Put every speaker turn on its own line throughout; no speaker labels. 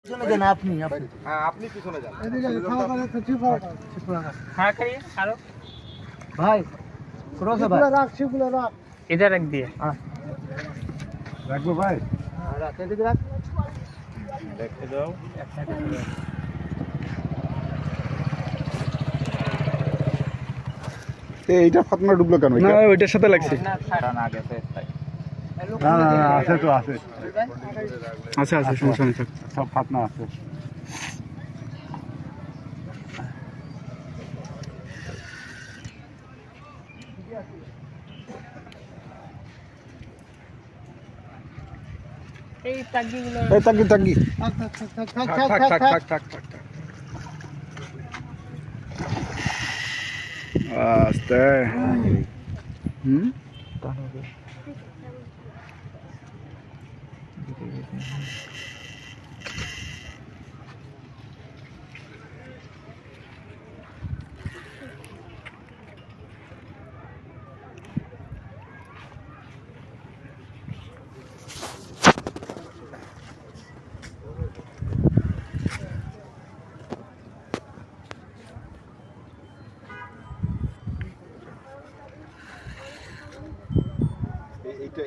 পিছনে যান আপনি
হ্যাঁ আপনি পিছনে যান
हाँ करिए आरो
ভাই थोड़ा सा भाई राख
इधर रख दिए
রাখবো ভাই
राख এদিকে রাখ
দেখে দাও এইটা ফাতনা ডুবলো কেন
না ওইটার সাথে লাগছে
না গেছে
না
আছে তো আছে
আছে আছে সমস্যা নেই
সব ফাতনা আছে
এই টাগিগুলো
এই তাকি তাকি
থাক
থাক
আস্তে হুম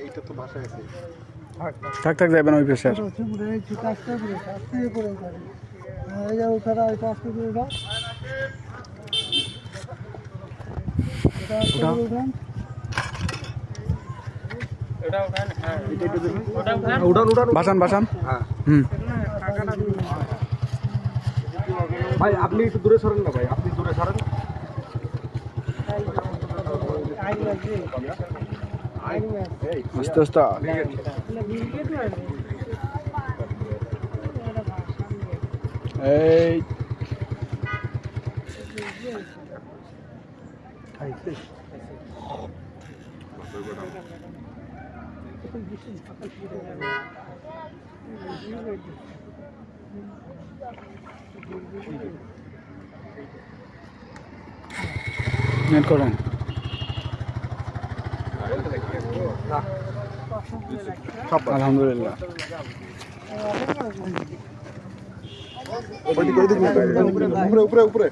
এইটা তো ভাষায় আছে
থাক থাক যাবেন ওই পেশার
ওটা উঠান হ্যাঁ ওটা উঠান
বাসান বাসান
হ্যাঁ
হুম
ভাই আপনি একটু দূরে সরেন না ভাই আপনি দূরে সরেন
আস্তে আস্তে এই নেট করেন আলহামদুলিল্লাহ
উপরে উপরে